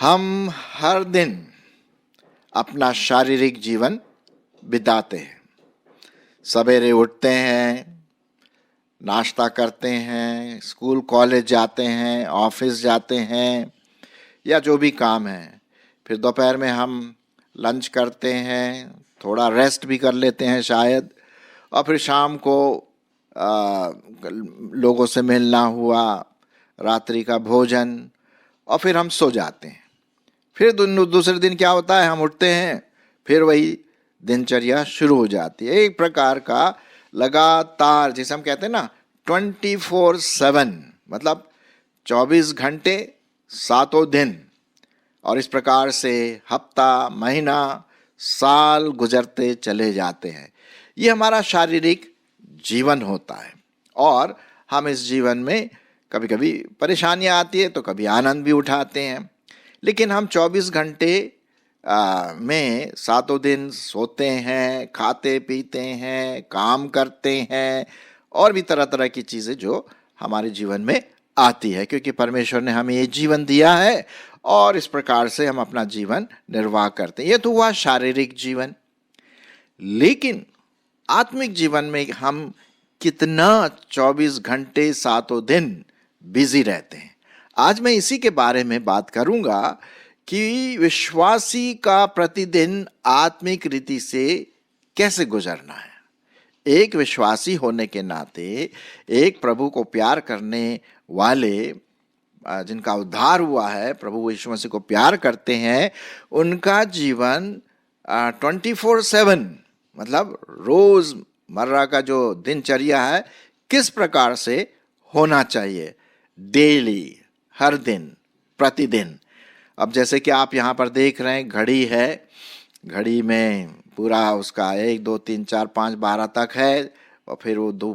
हम हर दिन अपना शारीरिक जीवन बिताते हैं। सवेरे उठते हैं, नाश्ता करते हैं, स्कूल कॉलेज जाते हैं, ऑफिस जाते हैं या जो भी काम है। फिर दोपहर में हम लंच करते हैं, थोड़ा रेस्ट भी कर लेते हैं शायद, और फिर शाम को लोगों से मिलना हुआ, रात्रि का भोजन, और फिर हम सो जाते हैं। फिर दूसरे दिन क्या होता है, हम उठते हैं, फिर वही दिनचर्या शुरू हो जाती है। एक प्रकार का लगातार, जिसे हम कहते हैं ना 24/7, मतलब 24 घंटे 7 दिन, और इस प्रकार से हफ्ता, महीना, साल गुजरते चले जाते हैं। ये हमारा शारीरिक जीवन होता है, और हम इस जीवन में कभी कभी परेशानियां आती है तो कभी आनंद भी उठाते हैं। लेकिन हम 24 घंटे में 7 दिन सोते हैं, खाते पीते हैं, काम करते हैं, और भी तरह तरह की चीज़ें जो हमारे जीवन में आती है, क्योंकि परमेश्वर ने हमें ये जीवन दिया है और इस प्रकार से हम अपना जीवन निर्वाह करते हैं। ये तो हुआ शारीरिक जीवन। लेकिन आत्मिक जीवन में हम कितना 24 घंटे 7 दिन बिजी रहते हैं। आज मैं इसी के बारे में बात करूंगा कि विश्वासी का प्रतिदिन आत्मिक रीति से कैसे गुजरना है। एक विश्वासी होने के नाते, एक प्रभु को प्यार करने वाले, जिनका उद्धार हुआ है, प्रभु यीशु मसीह को प्यार करते हैं, उनका जीवन 24/7, मतलब रोज मर्रा का जो दिनचर्या है, किस प्रकार से होना चाहिए, डेली, हर दिन, प्रतिदिन। अब जैसे कि आप यहाँ पर देख रहे हैं, घड़ी है, घड़ी में पूरा उसका 1 2 3 4 5 12 तक है, और फिर वो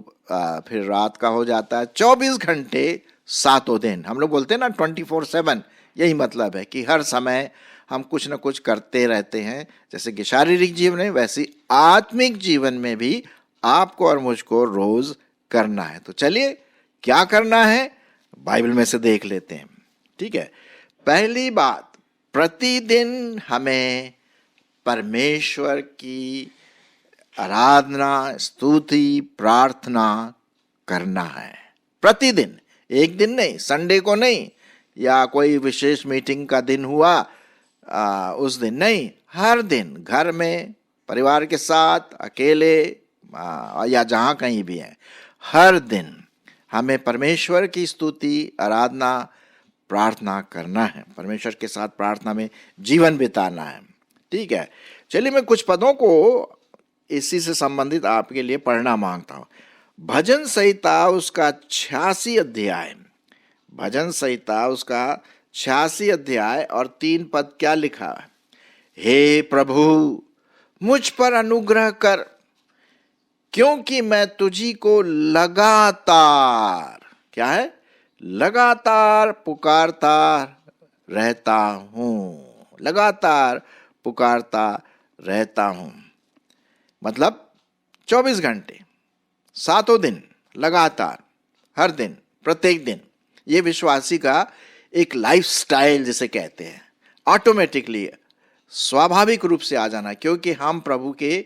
फिर रात का हो जाता है। 24 घंटे 7 दिन, हम लोग बोलते हैं ना 24/7। यही मतलब है कि हर समय हम कुछ न कुछ करते रहते हैं। जैसे कि शारीरिक जीवन में, वैसे आत्मिक जीवन में भी आपको और मुझको रोज करना है। तो चलिए, क्या करना है बाइबल में से देख लेते हैं। ठीक है, पहली बात, प्रतिदिन हमें परमेश्वर की आराधना, स्तुति, प्रार्थना करना है। प्रतिदिन, एक दिन नहीं, संडे को नहीं, या कोई विशेष मीटिंग का दिन हुआ उस दिन नहीं, हर दिन, घर में, परिवार के साथ, अकेले, या जहाँ कहीं भी है, हर दिन हमें परमेश्वर की स्तुति, आराधना, प्रार्थना करना है। परमेश्वर के साथ प्रार्थना में जीवन बिताना है। ठीक है, चलिए मैं कुछ पदों को इसी से संबंधित आपके लिए पढ़ना मांगता हूँ। भजन संहिता उसका 86 अध्याय, भजन संहिता उसका 86 अध्याय और 3 पद क्या लिखा है? हे प्रभु, मुझ पर अनुग्रह कर, क्योंकि मैं तुझी को लगातार, क्या है, लगातार पुकारता रहता हूं, लगातार पुकारता रहता हूं। मतलब 24 घंटे 7 दिन, लगातार, हर दिन, प्रत्येक दिन। ये विश्वासी का एक लाइफ स्टाइल जिसे कहते हैं, ऑटोमेटिकली, स्वाभाविक रूप से आ जाना, क्योंकि हम प्रभु के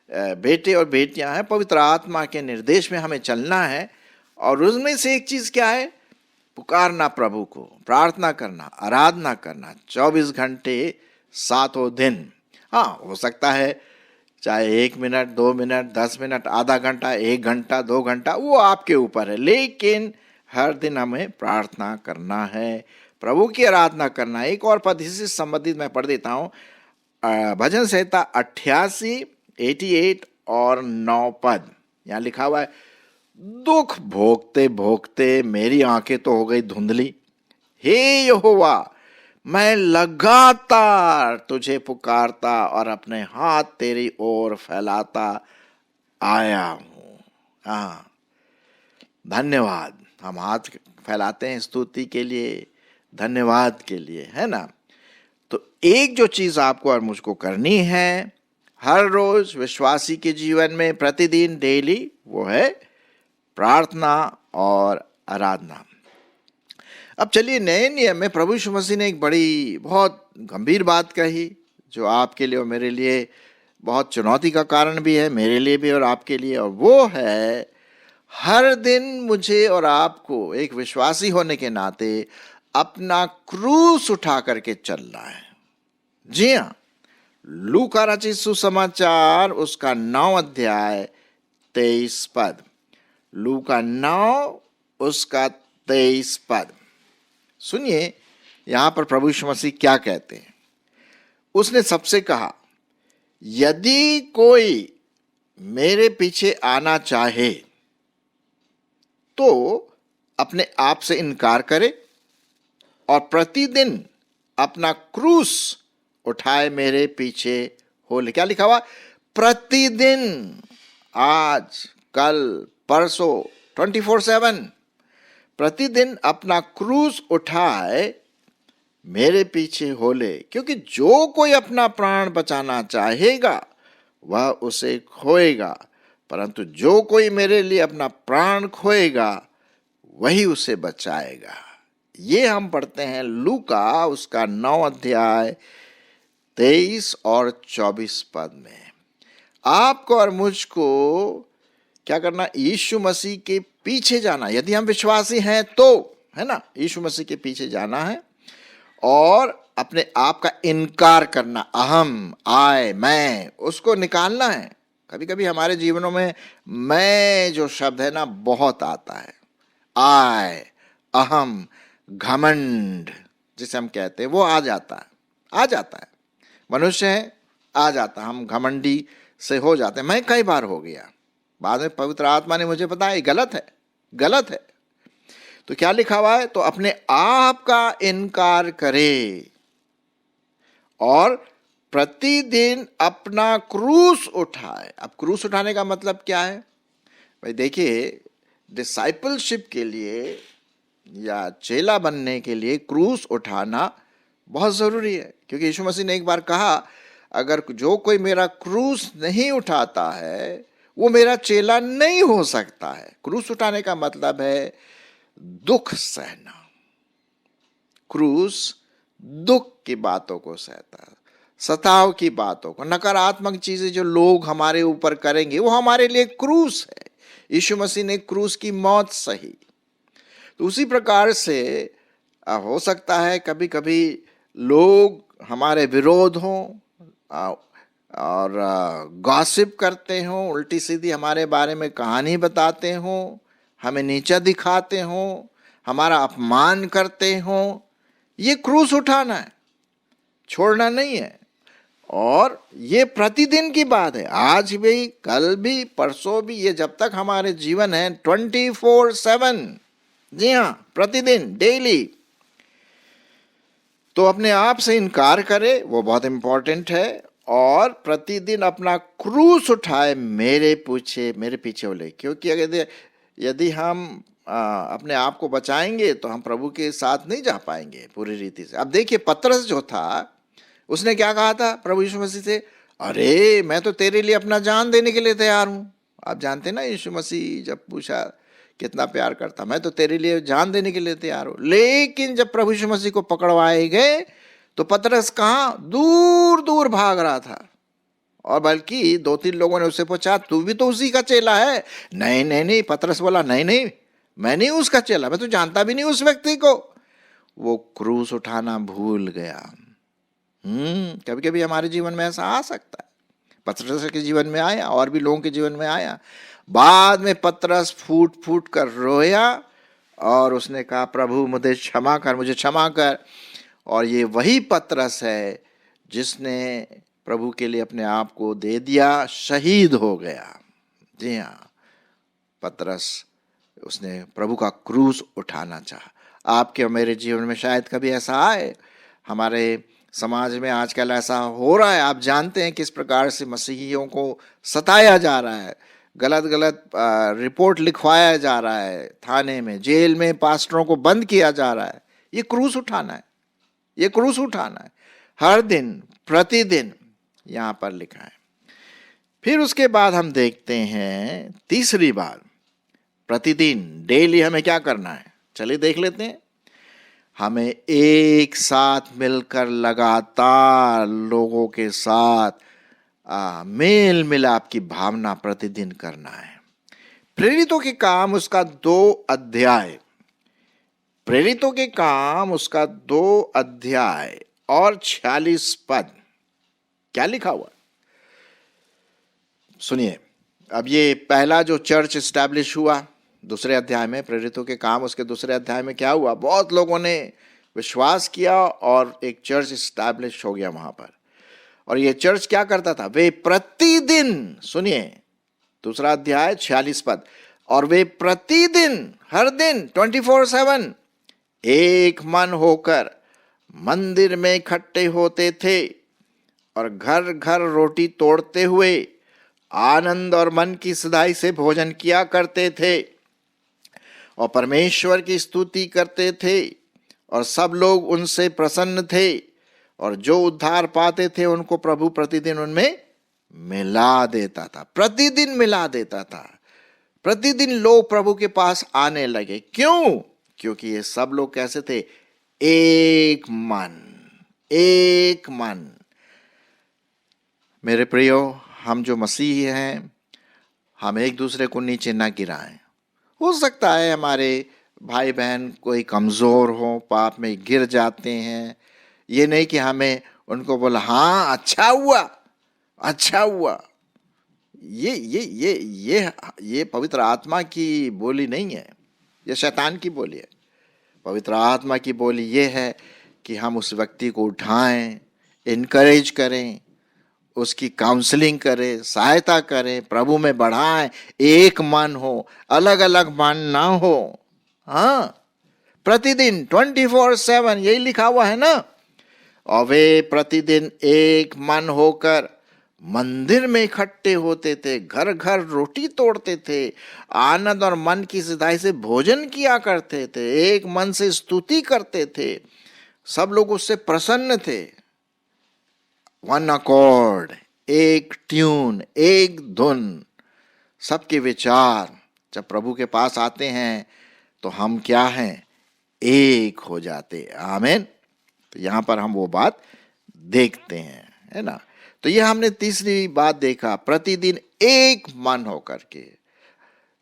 बेटे और बेटियां हैं। पवित्र आत्मा के निर्देश में हमें चलना है, और उसमें से एक चीज क्या है? पुकारना, प्रभु को प्रार्थना करना, आराधना करना, 24 घंटे 7 दिन। हाँ, हो सकता है चाहे 1 मिनट, 2 मिनट, 10 मिनट, आधा घंटा, 1 घंटा, 2 घंटा, वो आपके ऊपर है। लेकिन हर दिन हमें प्रार्थना करना है, प्रभु की आराधना करना है। एक और पद इससे संबंधित मैं पढ़ देता हूँ, भजन संहिता 88 और 9 पद। यहाँ लिखा हुआ है, दुख भोगते भोगते मेरी आंखें तो हो गई धुंधली, हे यहोवा, मैं लगातार तुझे पुकारता और अपने हाथ तेरी ओर फैलाता आया हूं। हाँ, धन्यवाद। हम हाथ फैलाते हैं स्तुति के लिए, धन्यवाद के लिए, है ना। तो एक जो चीज आपको और मुझको करनी है हर रोज विश्वासी के जीवन में, प्रतिदिन, डेली, वो है प्रार्थना और आराधना। अब चलिए, नए नियम में प्रभु यीशु मसीह ने एक बड़ी बहुत गंभीर बात कही, जो आपके लिए और मेरे लिए बहुत चुनौती का कारण भी है, मेरे लिए भी और आपके लिए, और वो है हर दिन मुझे और आपको एक विश्वासी होने के नाते अपना क्रूस उठा करके चलना है। जी हाँ, लूका रचित सुसमाचार उसका 9 अध्याय 23 पद, लूका 9 उसका 23 पद। सुनिए यहां पर प्रभु यीशु मसीह क्या कहते हैं। उसने सबसे कहा, यदि कोई मेरे पीछे आना चाहे तो अपने आप से इनकार करे और प्रतिदिन अपना क्रूस उठाए मेरे पीछे हो ले। क्या लिखा हुआ? प्रतिदिन, आज, कल, परसों, 24/7 प्रतिदिन अपना क्रूस उठाए मेरे पीछे हो ले, क्योंकि जो कोई अपना प्राण बचाना चाहेगा वह उसे खोएगा, परंतु जो कोई मेरे लिए अपना प्राण खोएगा वही उसे बचाएगा। ये हम पढ़ते हैं लूका उसका 9 अध्याय 23 और 24 पद में। आपको और मुझको क्या करना? यीशु मसीह के पीछे जाना, यदि हम विश्वासी हैं तो, है ना, यीशु मसीह के पीछे जाना है और अपने आप का इनकार करना, अहम, आय, मैं, उसको निकालना है। कभी कभी हमारे जीवनों में मैं जो शब्द है ना बहुत आता है, आय, अहम, घमंड जिसे हम कहते हैं वो आ जाता है, मनुष्य है, आ जाता, हम घमंडी से हो जाते हैं। मैं कई बार हो गया, बाद में पवित्र आत्मा ने मुझे बताया गलत है। तो क्या लिखा हुआ है? तो अपने आप का इनकार करे और प्रतिदिन अपना क्रूस उठाए। अब क्रूस उठाने का मतलब क्या है भाई? देखिए, डिसाइपलशिप के लिए या चेला बनने के लिए क्रूस उठाना बहुत जरूरी है, क्योंकि यीशु मसीह ने एक बार कहा, अगर जो कोई मेरा क्रूस नहीं उठाता है वो मेरा चेला नहीं हो सकता है। क्रूस उठाने का मतलब है दुख सहना। क्रूस दुख की बातों को सहता है, सताव की बातों को, नकारात्मक चीजें जो लोग हमारे ऊपर करेंगे वो हमारे लिए क्रूस है। यीशु मसीह ने क्रूस की मौत सही। तो उसी प्रकार से हो सकता है कभी कभी लोग हमारे विरोध हों और गॉसिप करते हों, उल्टी सीधी हमारे बारे में कहानी बताते हों, हमें नीचा दिखाते हों, हमारा अपमान करते हों। ये क्रूस उठाना है, छोड़ना नहीं है। और ये प्रतिदिन की बात है, आज भी, कल भी, परसों भी, ये जब तक हमारे जीवन है 24/7। जी हाँ, प्रतिदिन, डेली। तो अपने आप से इनकार करे, वो बहुत इंपॉर्टेंट है, और प्रतिदिन अपना क्रूस उठाए मेरे पीछे हो ले। क्योंकि यदि हम अपने आप को बचाएंगे तो हम प्रभु के साथ नहीं जा पाएंगे पूरी रीति से। अब देखिए, पतरस जो था उसने क्या कहा था प्रभु यीशु मसीह से? अरे मैं तो तेरे लिए अपना जान देने के लिए तैयार हूं। आप जानते हैं ना, यीशु मसीह जब पूछा कितना प्यार करता, मैं तो तेरे लिए जान देने के लिए तैयार हूं। लेकिन जब प्रभु यीशु मसीह को पकड़वाए गए तो पतरस कहां? दूर दूर भाग रहा था। और बल्कि 2-3 लोगों ने उससे पूछा, तू भी तो उसी का चेला है? नहीं, पतरस बोला, नहीं, मैं नहीं उसका चेला, मैं तो जानता भी नहीं उस व्यक्ति को। वो क्रूस उठाना भूल गया। कभी कभी हमारे जीवन में ऐसा आ सकता है। पतरस के जीवन में आया और भी लोगों के जीवन में आया। बाद में पतरस फूट फूट कर रोया और उसने कहा, प्रभु मुझे क्षमा कर। और ये वही पतरस है जिसने प्रभु के लिए अपने आप को दे दिया, शहीद हो गया। जी हाँ, पतरस, उसने प्रभु का क्रूस उठाना चाहा। आपके और मेरे जीवन में शायद कभी ऐसा आए। हमारे समाज में आजकल ऐसा हो रहा है, आप जानते हैं किस प्रकार से मसीहियों को सताया जा रहा है, गलत रिपोर्ट लिखवाया जा रहा है, थाने में, जेल में पास्टरों को बंद किया जा रहा है। ये क्रूस उठाना है, हर दिन, प्रतिदिन, यहां पर लिखा है। फिर उसके बाद हम देखते हैं तीसरी बात, प्रतिदिन, डेली हमें क्या करना है। चलिए देख लेते हैं। हमें एक साथ मिलकर लगातार लोगों के साथ मेल मिलाप की भावना प्रतिदिन करना है। प्रेरितों के काम उसका 2 अध्याय, प्रेरितों के काम उसका 2 अध्याय और 46 पद क्या लिखा हुआ सुनिए। अब ये पहला जो चर्च स्टैब्लिश हुआ दूसरे अध्याय में, प्रेरितों के काम उसके दूसरे अध्याय में क्या हुआ, बहुत लोगों ने विश्वास किया और एक चर्च स्टैब्लिश हो गया वहां पर। और ये चर्च क्या करता था, वे प्रतिदिन, सुनिए दूसरा अध्याय 46 पद, और वे प्रतिदिन, हर दिन 24/7 एक मन होकर मंदिर में इकट्ठे होते थे और घर घर रोटी तोड़ते हुए आनंद और मन की सदाई से भोजन किया करते थे और परमेश्वर की स्तुति करते थे और सब लोग उनसे प्रसन्न थे और जो उद्धार पाते थे उनको प्रभु प्रतिदिन उनमें मिला देता था। प्रतिदिन मिला देता था। प्रतिदिन लोग प्रभु के पास आने लगे। क्यों? क्योंकि ये सब लोग कैसे थे, एक मन, एक मन। मेरे प्रियो, हम जो मसीही हैं, हम एक दूसरे को नीचे ना गिराएं। हो सकता है हमारे भाई बहन कोई कमजोर हो, पाप में गिर जाते हैं, ये नहीं कि हमें उनको बोला हाँ अच्छा हुआ, अच्छा हुआ। ये पवित्र आत्मा की बोली नहीं है, ये शैतान की बोली है। पवित्र आत्मा की बोली ये है कि हम उस व्यक्ति को उठाएं, इनकरेज करें, उसकी काउंसलिंग करें, सहायता करें, प्रभु में बढ़ाएं, एक मन हो, अलग अलग मन ना हो। हाँ, प्रतिदिन 24/7 यही लिखा हुआ है ना। और वे प्रतिदिन एक मन होकर मंदिर में इकट्ठे होते थे, घर घर रोटी तोड़ते थे, आनंद और मन की सदाई से भोजन किया करते थे, एक मन से स्तुति करते थे, सब लोग उससे प्रसन्न थे। वन अकॉर्ड, एक ट्यून, एक धुन, सबके विचार जब प्रभु के पास आते हैं तो हम क्या हैं, एक हो जाते। आमीन। तो यहां पर हम वो बात देखते हैं, है ना। तो ये हमने तीसरी बात देखा, प्रतिदिन एक मन होकर के।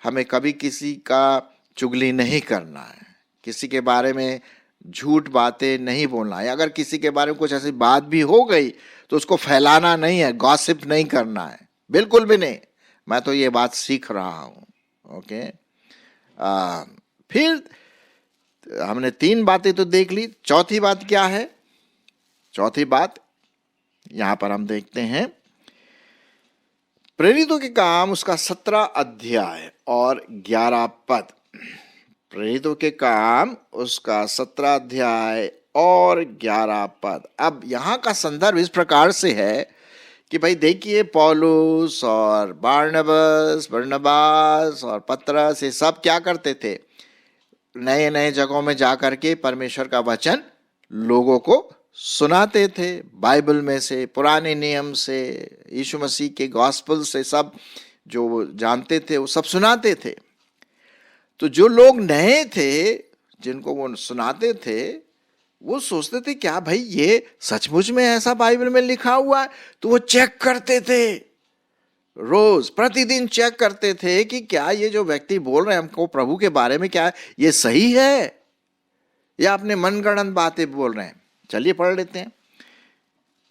हमें कभी किसी का चुगली नहीं करना है, किसी के बारे में झूठ बातें नहीं बोलना है। अगर किसी के बारे में कुछ ऐसी बात भी हो गई तो उसको फैलाना नहीं है, गॉसिप नहीं करना है, बिल्कुल भी नहीं। मैं तो ये बात सीख रहा हूं। ओके, फिर हमने 3 बातें तो देख ली। चौथी बात क्या है? चौथी बात यहां पर हम देखते हैं, प्रेरितों के काम उसका 17 अध्याय और 11 पद। प्रेरितों के काम उसका 17 अध्याय और 11 पद। अब यहां का संदर्भ इस प्रकार से है कि भाई देखिए, पौलुस और बरनबास और पतरस ये सब क्या करते थे, नए नए जगहों में जाकर के परमेश्वर का वचन लोगों को सुनाते थे। बाइबल में से, पुराने नियम से, यीशु मसीह के गॉस्पेल से, सब जो जानते थे वो सब सुनाते थे। तो जो लोग नए थे जिनको वो सुनाते थे, वो सोचते थे क्या भाई ये सचमुच में ऐसा बाइबल में लिखा हुआ है? तो वो चेक करते थे, रोज प्रतिदिन चेक करते थे कि क्या ये जो व्यक्ति बोल रहे हैं हमको प्रभु के बारे में, क्या ये सही है या अपने मनगढ़ंत बातें बोल रहे हैं। चलिए पढ़ लेते हैं।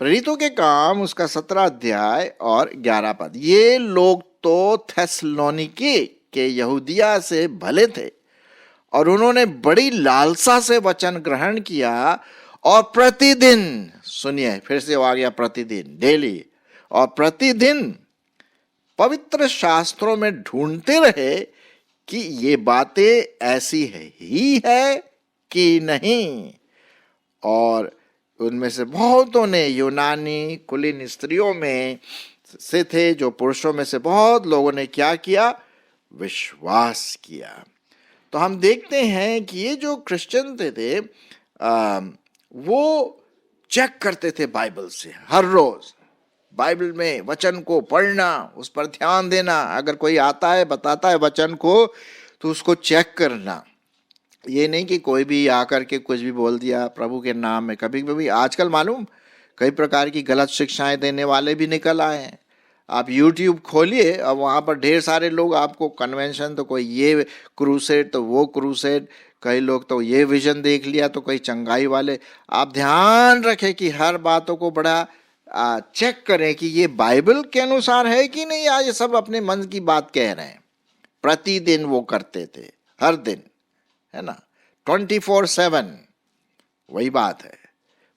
प्रेरितों के काम उसका 17 अध्याय और 11 पद। ये लोग तो थेसलोनिके के यहूदिया से भले थे और उन्होंने बड़ी लालसा से वचन ग्रहण किया और प्रतिदिन, सुनिए फिर से आ गया प्रतिदिन, डेली, और प्रतिदिन पवित्र शास्त्रों में ढूंढते रहे कि ये बातें ऐसी ही है कि नहीं। और उनमें से बहुतों ने, यूनानी कुलीन स्त्रियों में से थे, जो पुरुषों में से बहुत लोगों ने क्या किया, विश्वास किया। तो हम देखते हैं कि ये जो क्रिश्चियन थे वो चेक करते थे बाइबल से, हर रोज बाइबल में वचन को पढ़ना, उस पर ध्यान देना। अगर कोई आता है बताता है वचन को तो उसको चेक करना, ये नहीं कि कोई भी आकर के कुछ भी बोल दिया प्रभु के नाम में। कभी कभी आजकल मालूम कई प्रकार की गलत शिक्षाएं देने वाले भी निकल आए हैं। आप YouTube खोलिए, अब वहाँ पर ढेर सारे लोग आपको कन्वेंशन, तो कोई ये क्रूसेड तो वो क्रूसेड, कई लोग तो ये विजन देख लिया, तो कोई चंगाई वाले। आप ध्यान रखें कि हर बातों को बड़ा चेक करें कि ये बाइबल के अनुसार है कि नहीं, या ये सब अपने मन की बात कह रहे हैं। प्रतिदिन वो करते थे, हर दिन, है ना, 24/7। वही बात है,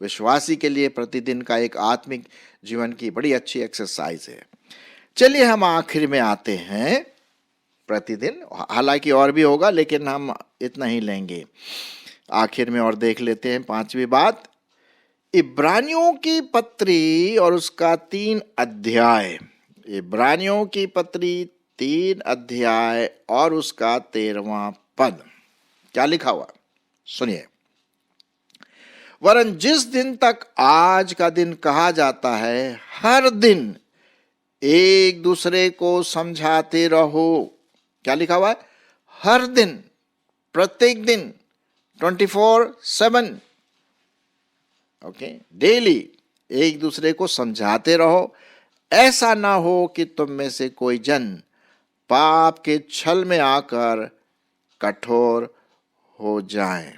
विश्वासी के लिए प्रतिदिन का एक आत्मिक जीवन की बड़ी अच्छी एक्सरसाइज है। चलिए हम आखिर में आते हैं, प्रतिदिन, हालांकि और भी होगा लेकिन हम इतना ही लेंगे आखिर में, और देख लेते हैं 5वीं बात, इब्रानियों की पत्री और उसका 3 अध्याय। इब्रानियों की पत्री 3 अध्याय और उसका 13वां पद। क्या लिखा हुआ सुनिए। वरन जिस दिन तक आज का दिन कहा जाता है, हर दिन एक दूसरे को समझाते रहो। क्या लिखा हुआ है? हर दिन, प्रत्येक दिन, 24/7, ओके, डेली एक दूसरे को समझाते रहो, ऐसा ना हो कि तुम में से कोई जन पाप के छल में आकर कठोर हो जाए।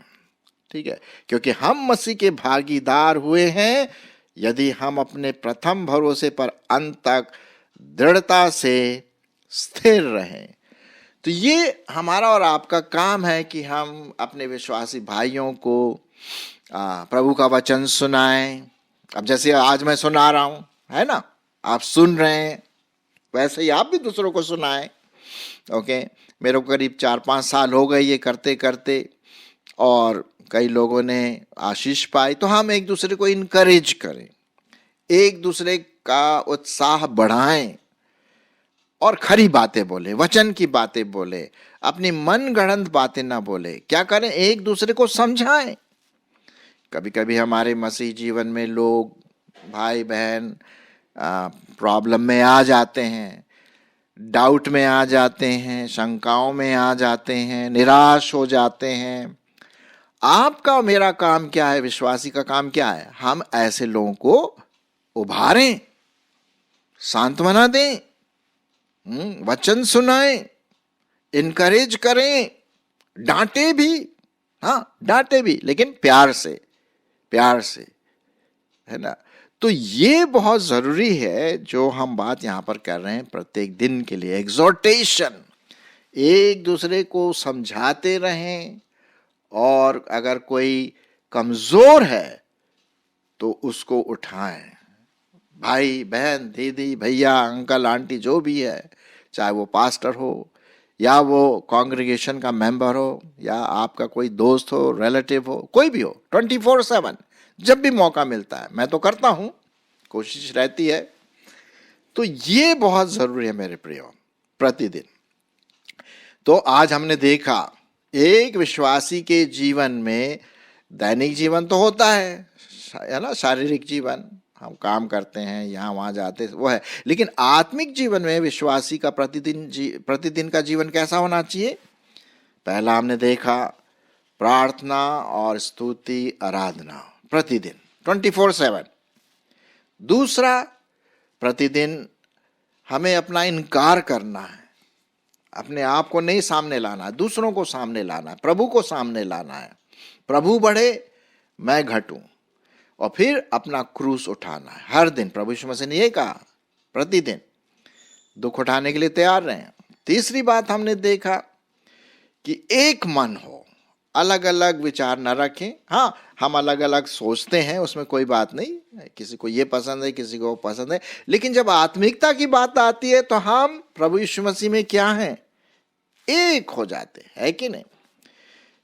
ठीक है, क्योंकि हम मसीह के भागीदार हुए हैं यदि हम अपने प्रथम भरोसे पर अंत तक दृढ़ता से स्थिर रहें। तो ये हमारा और आपका काम है कि हम अपने विश्वासी भाइयों को प्रभु का वचन सुनाएं। अब जैसे आज मैं सुना रहा हूं, है ना, आप सुन रहे हैं, वैसे ही आप भी दूसरों को सुनाएं। ओके, मेरे को करीब 4-5 साल हो गए ये करते करते, और कई लोगों ने आशीष पाई। तो हम एक दूसरे को इनकरेज करें, एक दूसरे का उत्साह बढ़ाएं, और खरी बातें बोले, वचन की बातें बोले, अपनी मन गढ़ंत बातें ना बोले। क्या करें? एक दूसरे को समझाएं। कभी कभी हमारे मसीह जीवन में लोग, भाई बहन, प्रॉब्लम में आ जाते हैं, डाउट में आ जाते हैं, शंकाओं में आ जाते हैं, निराश हो जाते हैं। आपका मेरा काम क्या है? विश्वासी का काम क्या है? हम ऐसे लोगों को उभारें, सांत्वना दें, वचन सुनाएं, इनकरेज करें, डांटे भी, हाँ डांटे भी, लेकिन प्यार से, प्यार से, है ना। तो ये बहुत जरूरी है जो हम बात यहां पर कर रहे हैं प्रत्येक दिन के लिए। एग्जॉर्टेशन, एक दूसरे को समझाते रहें, और अगर कोई कमजोर है तो उसको उठाएं। भाई बहन, दीदी भैया, अंकल आंटी, जो भी है, चाहे वो पास्टर हो, या वो कांग्रेगेशन का मेंबर हो, या आपका कोई दोस्त हो, रिलेटिव हो, कोई भी हो, 24/7 जब भी मौका मिलता है, मैं तो करता हूं, कोशिश रहती है। तो ये बहुत जरूरी है मेरे प्रियो, प्रतिदिन। तो आज हमने देखा एक विश्वासी के जीवन में दैनिक जीवन तो होता है ना, शारीरिक जीवन, हम काम करते हैं, यहाँ वहाँ जाते, वो है। लेकिन आत्मिक जीवन में विश्वासी का प्रतिदिन का जीवन कैसा होना चाहिए? पहला हमने देखा प्रार्थना और स्तुति, आराधना, प्रतिदिन 24/7। दूसरा, प्रतिदिन हमें अपना इनकार करना है, अपने आप को नहीं सामने लाना है, दूसरों को सामने लाना है, प्रभु को सामने लाना है। प्रभु बढ़े, मैं घटूं, और फिर अपना क्रूस उठाना है हर दिन। प्रभु यीशु मसीह ने ये कहा, प्रतिदिन दुख उठाने के लिए तैयार रहें। तीसरी बात हमने देखा कि एक मन हो, अलग अलग विचार न रखें। हाँ, हम अलग अलग सोचते हैं, उसमें कोई बात नहीं, किसी को ये पसंद है, किसी को वो पसंद है, लेकिन जब आत्मिकता की बात आती है तो हम प्रभु यीशु मसीह में क्या हैं? एक हो जाते हैं, है कि नहीं।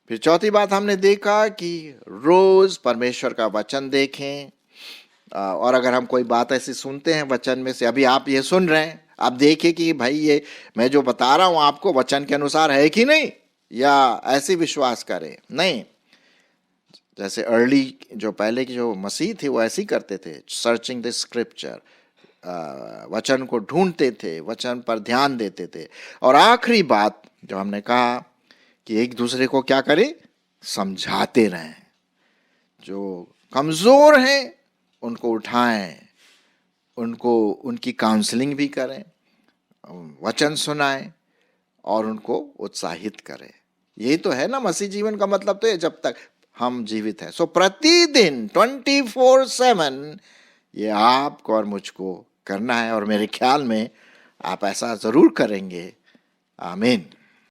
फिर चौथी बात हमने देखा कि रोज परमेश्वर का वचन देखें, और अगर हम कोई बात ऐसी सुनते हैं वचन में से, अभी आप ये सुन रहे हैं, आप देखिए कि भाई ये मैं जो बता रहा हूं आपको वचन के अनुसार है कि नहीं, या ऐसे विश्वास करें। नहीं, जैसे अर्ली जो पहले की जो मसीह थे वो ऐसे ही करते थे, सर्चिंग द स्क्रिप्चर, वचन को ढूंढते थे, वचन पर ध्यान देते थे। और आखिरी बात जो हमने कहा कि एक दूसरे को क्या करें? समझाते रहें, जो कमज़ोर हैं उनको उठाएं, उनको उनकी काउंसलिंग भी करें, वचन सुनाएं और उनको उत्साहित करें। यही तो है ना मसीह जीवन का मतलब, तो ये जब तक हम जीवित हैं। सो प्रतिदिन 24/7 ये आपको और मुझको करना है, और मेरे ख्याल में आप ऐसा जरूर करेंगे। आमीन।